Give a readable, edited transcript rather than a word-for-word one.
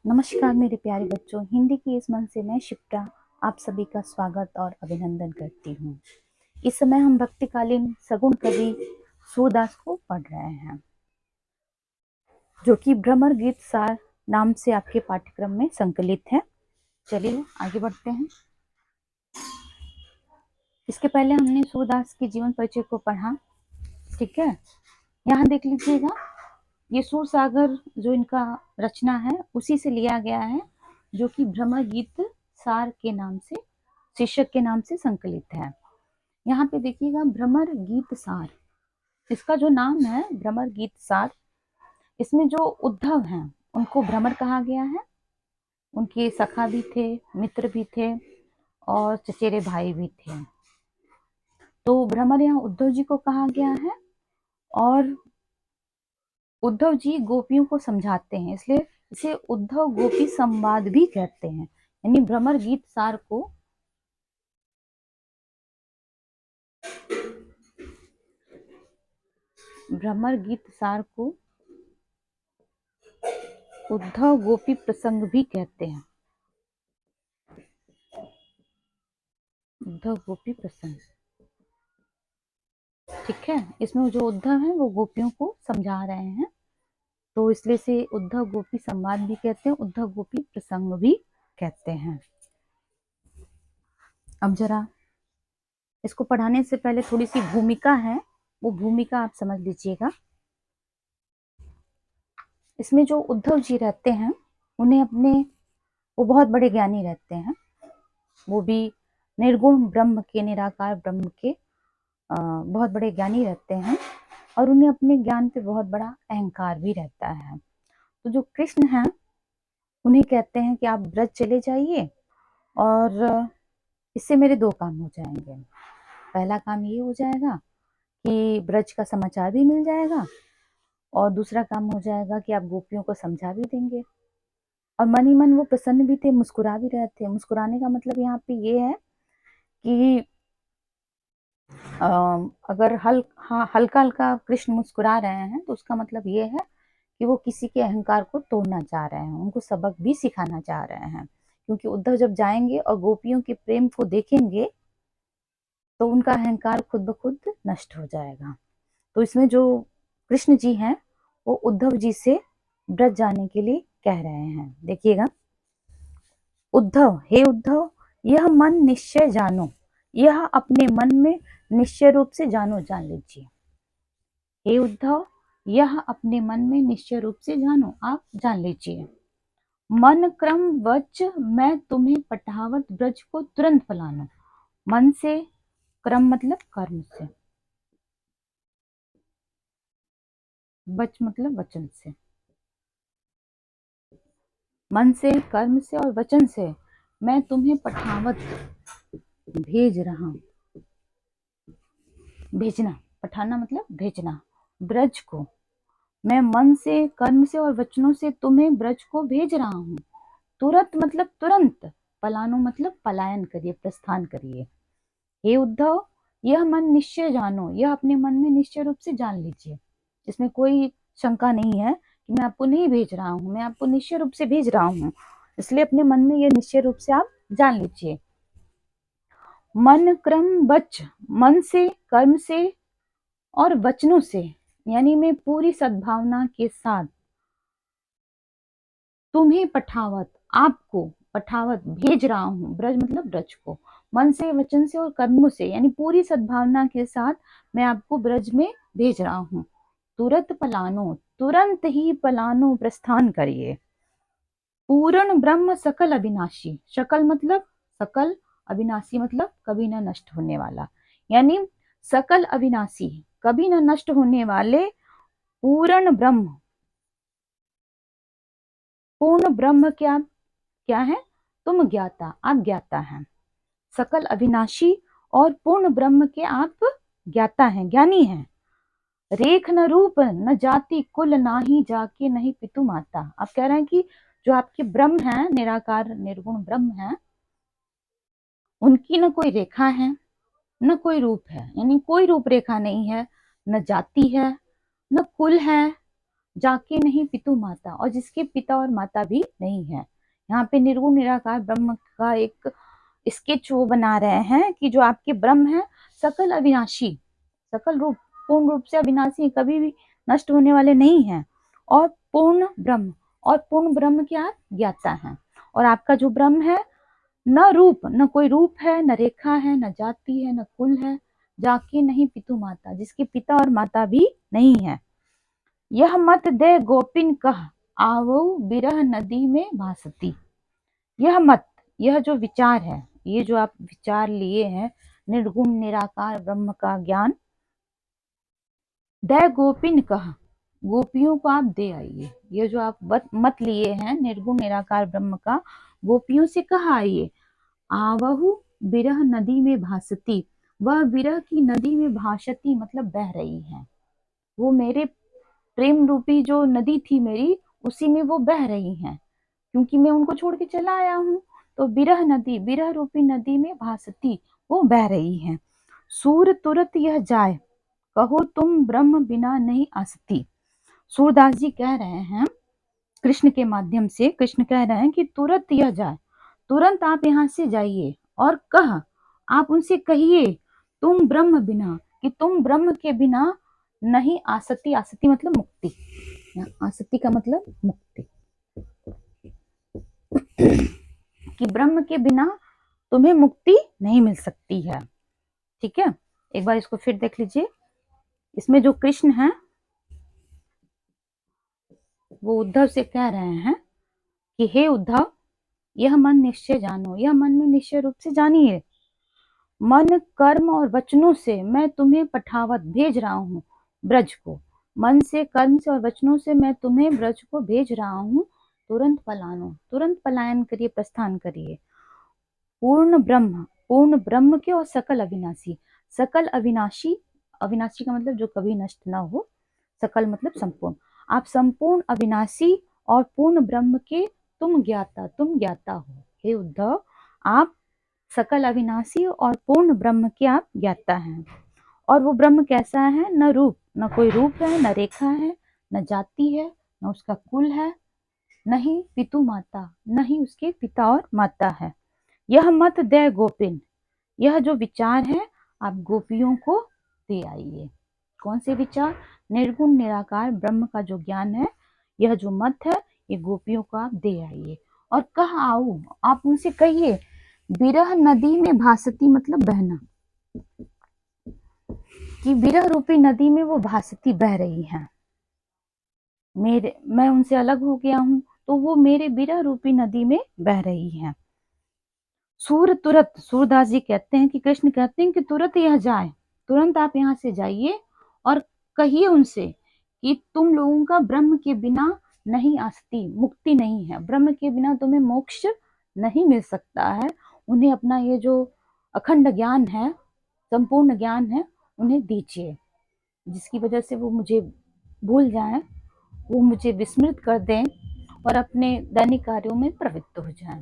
नमस्कार मेरे प्यारे बच्चों, हिंदी की इस मंच से मैं शिप्रा आप सभी का स्वागत और अभिनंदन करती हूँ। इस समय हम भक्तिकालीन सगुण कवि सूरदास को पढ़ रहे हैं, जो कि भ्रमर गीत सार नाम से आपके पाठ्यक्रम में संकलित है। चलिए आगे बढ़ते हैं। इसके पहले हमने सूरदास के जीवन परिचय को पढ़ा, ठीक है। यहाँ देख लीजिएगा, ये सूर सागर जो इनका रचना है उसी से लिया गया है, जो कि भ्रमर गीत सार के नाम से, शीर्षक के नाम से संकलित है। यहाँ पे देखिएगा, भ्रमर गीत सार, इसका जो नाम है भ्रमर गीत सार, इसमें जो उद्धव हैं उनको भ्रमर कहा गया है। उनके सखा भी थे, मित्र भी थे और चचेरे भाई भी थे। तो भ्रमर यहाँ उद्धव जी को कहा गया है और उद्धव जी गोपियों को समझाते हैं, इसलिए इसे उद्धव गोपी संवाद भी कहते हैं। यानी भ्रमर गीत सार को उद्धव गोपी प्रसंग भी कहते हैं। उद्धव गोपी प्रसंग, ठीक है। इसमें जो उद्धव है वो गोपियों को समझा रहे हैं, तो इसलिए से उद्धव गोपी संवाद भी कहते हैं, उद्धव गोपी प्रसंग भी कहते हैं। अब जरा इसको पढ़ाने से पहले थोड़ी सी भूमिका है, वो भूमिका आप समझ लीजिएगा। इसमें जो उद्धव जी रहते हैं उन्हें वो बहुत बड़े ज्ञानी रहते हैं, वो भी निर्गुण ब्रह्म के, निराकार ब्रह्म के बहुत बड़े ज्ञानी रहते हैं और उन्हें अपने ज्ञान पे बहुत बड़ा अहंकार भी रहता है। तो जो कृष्ण हैं उन्हें कहते हैं कि आप ब्रज चले जाइए और इससे मेरे दो काम हो जाएंगे। पहला काम ये हो जाएगा कि ब्रज का समाचार भी मिल जाएगा और दूसरा काम हो जाएगा कि आप गोपियों को समझा भी देंगे। और मन ही मन वो प्रसन्न भी थे, मुस्कुरा भी रहे थे। मुस्कुराने का मतलब यहाँ पे ये है कि अगर हल्का हल्का कृष्ण मुस्कुरा रहे हैं तो उसका मतलब ये है कि वो किसी के अहंकार को तोड़ना चाह रहे हैं, उनको सबक भी सिखाना चाह रहे हैं। क्योंकि उद्धव जब जाएंगे और गोपियों के प्रेम को देखेंगे तो उनका अहंकार खुद ब खुद नष्ट हो जाएगा। तो इसमें जो कृष्ण जी हैं वो उद्धव जी से ब्रज जाने के लिए कह रहे हैं। देखिएगा, उद्धव, हे उद्धव, यह मन निश्चय जानो, यह अपने मन में निश्चय रूप से जानो, जान लीजिए। हे उद्धव, यह अपने मन में निश्चय रूप से जानो, आप जान लीजिए। मन क्रम वच मैं तुम्हें पठावत ब्रज को तुरंत फलानो। मन से, क्रम मतलब कर्म से, वच मतलब वचन से। मन से, कर्म से और वचन से मैं तुम्हें पठावत, भेज रहा हूं। भेजना, पठाना मतलब भेजना, ब्रज को। मैं मन से, कर्म से और वचनों से तुम्हें ब्रज को भेज रहा हूँ। तुरंत मतलब तुरंत, पलानो मतलब पलायन करिए, प्रस्थान करिए। हे उद्धव, यह मन निश्चय जानो, यह अपने मन में निश्चय रूप से जान लीजिए। इसमें कोई शंका नहीं है कि मैं आपको नहीं भेज रहा हूँ, मैं आपको निश्चय रूप से भेज रहा हूँ, इसलिए अपने मन में यह निश्चय रूप से आप जान लीजिए। मन क्रम वच, मन से, कर्म से और वचनों से, यानी मैं पूरी सद्भावना के साथ तुम्हें पठावत, आपको पठावत भेज रहा हूँ। ब्रज मतलब ब्रज को, मन से, वचन से और कर्मों से, यानी पूरी सद्भावना के साथ मैं आपको ब्रज में भेज रहा हूँ। तुरंत पलानो, तुरंत ही पलानो, प्रस्थान करिए। पूर्ण ब्रह्म सकल अविनाशी, सकल मतलब सकल, अविनाशी मतलब कभी न नष्ट होने वाला, यानी सकल अविनाशी, कभी न नष्ट होने वाले पूर्ण ब्रह्म। पूर्ण ब्रह्म क्या क्या है? तुम ज्ञाता, आप ज्ञाता हैं। सकल अविनाशी और पूर्ण ब्रह्म के आप ज्ञाता हैं, ज्ञानी हैं। रेख न रूप न जाति कुल, नाही जाके नहीं पितु माता। आप कह रहे हैं कि जो आपके ब्रह्म हैं, निराकार निर्गुण ब्रह्म हैं, उनकी न कोई रेखा है न कोई रूप है, यानी कोई रूप रेखा नहीं है, न जाति है, न कुल है, जाके नहीं पितु माता, और जिसके पिता और माता भी नहीं है। यहाँ पे निर्गुण निराकार ब्रह्म का एक स्केच वो बना रहे हैं कि जो आपके ब्रह्म है सकल अविनाशी, सकल रूप पूर्ण रूप से अविनाशी, कभी भी नष्ट होने वाले नहीं हैं, और पूर्ण ब्रह्म, और पूर्ण ब्रह्म के आप ज्ञाता हैं। और आपका जो ब्रह्म है न रूप, न कोई रूप है, न रेखा है, न जाति है, न कुल है, जाके नहीं पितु माता, जिसके पिता और माता भी नहीं है। यह मत दे गोपिन कह, आवो बिरह नदी में भासती। यह मत, यह जो विचार है, ये जो आप विचार लिए हैं निर्गुण निराकार ब्रह्म का ज्ञान, दे गोपिन कह, गोपियों को आप दे आइए। ये जो आप मत लिए हैं निर्गुण निराकार ब्रह्म का, गोपियों से कहा आइए। आवहु बिरह नदी में भासती, वह विरह की नदी में भासती मतलब बह रही है। वो मेरे प्रेम रूपी जो नदी थी मेरी, उसी में वो बह रही हैं, क्योंकि मैं उनको छोड़ के चला आया हूँ। तो बिरह नदी, बिरह रूपी नदी में भासती, वो बह रही हैं। सूर तुरत यह जाए, कहो तुम ब्रह्म बिना नहीं आसती। सूरदास जी कह रहे हैं कृष्ण के माध्यम से, कृष्ण कह रहे हैं कि तुरंत यह जाए, तुरंत आप यहाँ से जाइए, और कह, आप उनसे कहिए तुम ब्रह्म बिना, कि तुम ब्रह्म के बिना नहीं आसती। आसती मतलब मुक्ति, आसती का मतलब मुक्ति, कि ब्रह्म के बिना तुम्हें मुक्ति नहीं मिल सकती है। ठीक है, एक बार इसको फिर देख लीजिए। इसमें जो कृष्ण है वो उद्धव से कह रहे हैं कि हे उद्धव, यह मन निश्चय जानो, यह मन में निश्चय रूप से जानिए। मन कर्म और वचनों से मैं तुम्हें पठावत भेज रहा हूँ ब्रज को। मन से, कर्म से और वचनों से मैं तुम्हें ब्रज को भेज रहा हूँ। तुरंत पलायनो, तुरंत पलायन करिए, प्रस्थान करिए। पूर्ण ब्रह्म, पूर्ण ब्रह्म के और सकल अविनाशी, सकल अविनाशी, अविनाशी का मतलब जो कभी नष्ट ना हो, सकल मतलब संपूर्ण। आप संपूर्ण अविनाशी और पूर्ण ब्रह्म के तुम ज्ञाता हो। हे उद्धव, आप सकल अविनाशी और पूर्ण ब्रह्म के आप ज्ञाता हैं। और वो ब्रह्म कैसा है? न रूप, न कोई रूप है, न रेखा है, न जाति है, न उसका कुल है, न ही पितु माता, न ही उसके पिता और माता है। यह मत दे गोपिन, यह जो विचार है आप गोपियों को दे आइए। कौन से विचार? निर्गुण निराकार ब्रह्म का जो ज्ञान है, यह जो मत है, ये गोपियों को आप दे आइए। और कह आओ, आप उनसे कहिए, बिरह नदी में भासती मतलब बहना, कि बिरह रूपी नदी में वो भासती बह रही हैं। मैं उनसे अलग हो गया हूं, तो वो मेरे बिरह रूपी नदी में बह रही हैं। सूर तुरत, सूरदास जी कहते हैं कि कृष्ण कहते हैं कि तुरंत यह जाए, तुरंत आप यहाँ से जाइए और कहिए उनसे कि तुम लोगों का ब्रह्म के बिना नहीं आसती, मुक्ति नहीं है, ब्रह्म के बिना तुम्हें मोक्ष नहीं मिल सकता है। उन्हें अपना ये जो अखंड ज्ञान है, संपूर्ण ज्ञान है, उन्हें दीजिए, जिसकी वजह से वो मुझे भूल जाएं, वो मुझे विस्मृत कर दें और अपने दैनिक कार्यों में प्रवृत्त हो जाएं।